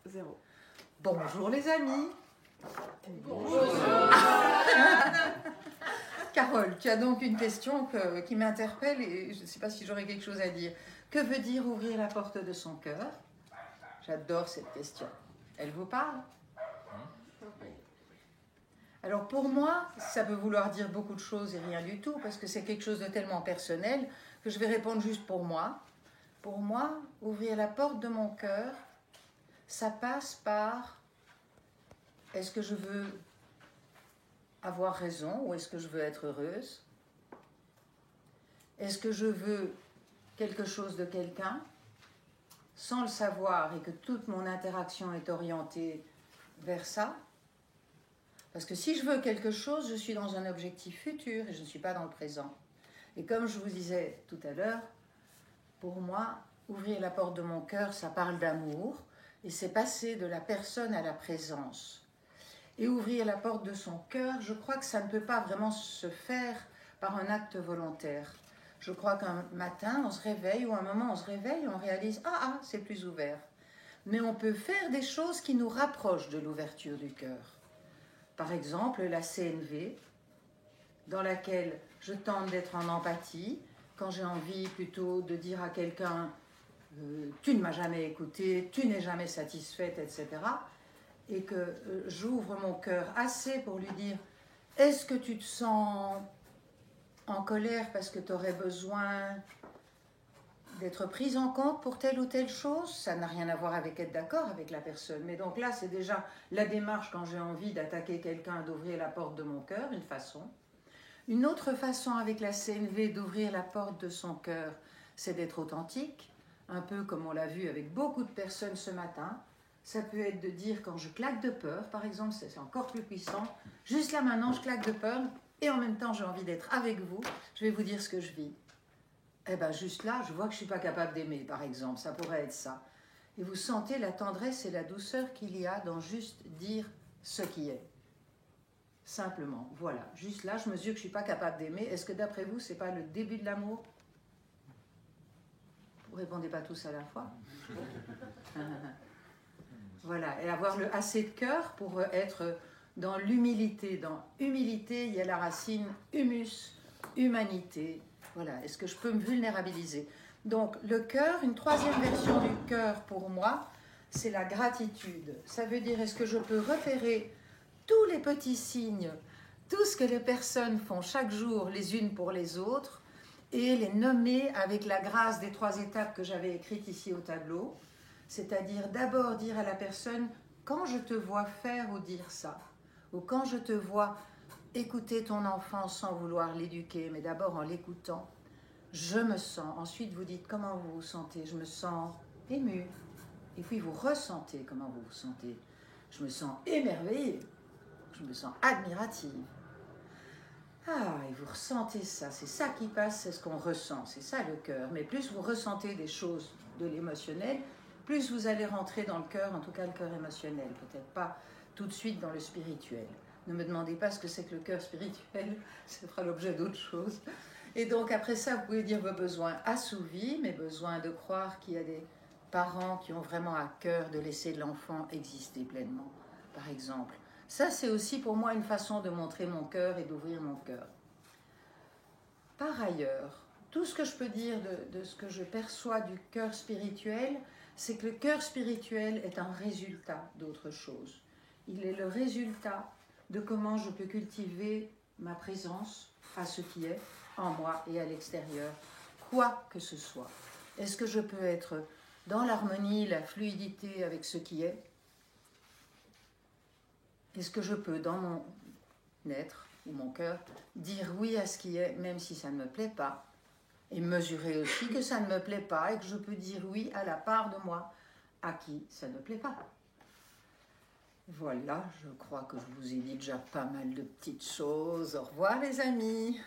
0. Bonjour les amis. Bonjour. Carole, tu as donc une question qui m'interpelle et je ne sais pas si j'aurais quelque chose à dire. Que veut dire ouvrir la porte de son cœur? J'adore cette question. Elle vous parle? Alors pour moi, ça peut vouloir dire beaucoup de choses et rien du tout, parce que c'est quelque chose de tellement personnel que je vais répondre juste pour moi. Pour moi, ouvrir la porte de mon cœur, ça passe par est-ce que je veux avoir raison ou est-ce que je veux être heureuse? Est-ce que je veux quelque chose de quelqu'un sans le savoir et que toute mon interaction est orientée vers ça? Parce que si je veux quelque chose, je suis dans un objectif futur et je ne suis pas dans le présent. Et comme je vous disais tout à l'heure, pour moi, ouvrir la porte de mon cœur, ça parle d'amour et c'est passer de la personne à la présence. Et ouvrir la porte de son cœur, je crois que ça ne peut pas vraiment se faire par un acte volontaire. Je crois qu'un matin, on se réveille ou à un moment, on se réveille et on réalise « Ah, c'est plus ouvert ». Mais on peut faire des choses qui nous rapprochent de l'ouverture du cœur. Par exemple, la CNV, dans laquelle je tente d'être en empathie, quand j'ai envie plutôt de dire à quelqu'un « tu ne m'as jamais écouté, tu n'es jamais satisfaite, etc. » et que j'ouvre mon cœur assez pour lui dire « est-ce que tu te sens en colère parce que tu aurais besoin d'être prise en compte pour telle ou telle chose ?» Ça n'a rien à voir avec être d'accord avec la personne. Mais donc là, c'est déjà la démarche quand j'ai envie d'attaquer quelqu'un, d'ouvrir la porte de mon cœur, une façon. Une autre façon avec la CNV d'ouvrir la porte de son cœur, c'est d'être authentique, un peu comme on l'a vu avec beaucoup de personnes ce matin. Ça peut être de dire quand je claque de peur, par exemple, c'est encore plus puissant. Juste là maintenant, je claque de peur et en même temps, j'ai envie d'être avec vous. Je vais vous dire ce que je vis. Eh bien, juste là, je vois que je ne suis pas capable d'aimer, par exemple. Ça pourrait être ça. Et vous sentez la tendresse et la douceur qu'il y a dans juste dire ce qui est. Simplement, voilà. Juste là, je mesure que je ne suis pas capable d'aimer. Est-ce que d'après vous, ce n'est pas le début de l'amour? Vous ne répondez pas tous à la fois. Voilà, et avoir assez de cœur pour être dans l'humilité. Dans humilité, il y a la racine humus, humanité. Voilà, est-ce que je peux me vulnérabiliser? Donc, le cœur, une troisième version du cœur pour moi, c'est la gratitude. Ça veut dire, est-ce que je peux repérer tous les petits signes, tout ce que les personnes font chaque jour les unes pour les autres et les nommer avec la grâce des 3 étapes que j'avais écrites ici au tableau. C'est-à-dire d'abord dire à la personne « quand je te vois faire ou dire ça » ou « quand je te vois écouter ton enfant sans vouloir l'éduquer, mais d'abord en l'écoutant, je me sens ». Ensuite, vous dites comment vous vous sentez. Je me sens émue. Et puis, vous ressentez comment vous vous sentez. Je me sens émerveillée. Je me sens admirative. Ah, et vous ressentez ça. C'est ça qui passe, c'est ce qu'on ressent. C'est ça le cœur. Mais plus vous ressentez des choses de l'émotionnel, plus vous allez rentrer dans le cœur, en tout cas le cœur émotionnel, peut-être pas tout de suite dans le spirituel. Ne me demandez pas ce que c'est que le cœur spirituel, ça fera l'objet d'autre chose. Et donc après ça, vous pouvez dire vos besoins assouvis, mes besoins de croire qu'il y a des parents qui ont vraiment à cœur de laisser l'enfant exister pleinement, par exemple. Ça, c'est aussi pour moi une façon de montrer mon cœur et d'ouvrir mon cœur. Par ailleurs, tout ce que je peux dire de ce que je perçois du cœur spirituel, c'est que le cœur spirituel est un résultat d'autre chose. Il est le résultat de comment je peux cultiver ma présence à ce qui est en moi et à l'extérieur, quoi que ce soit. Est-ce que je peux être dans l'harmonie, la fluidité avec ce qui est? Est-ce que je peux, dans mon être ou mon cœur, dire oui à ce qui est, même si ça ne me plaît pas, et mesurer aussi que ça ne me plaît pas et que je peux dire oui à la part de moi à qui ça ne plaît pas. Voilà, je crois que je vous ai dit déjà pas mal de petites choses. Au revoir les amis.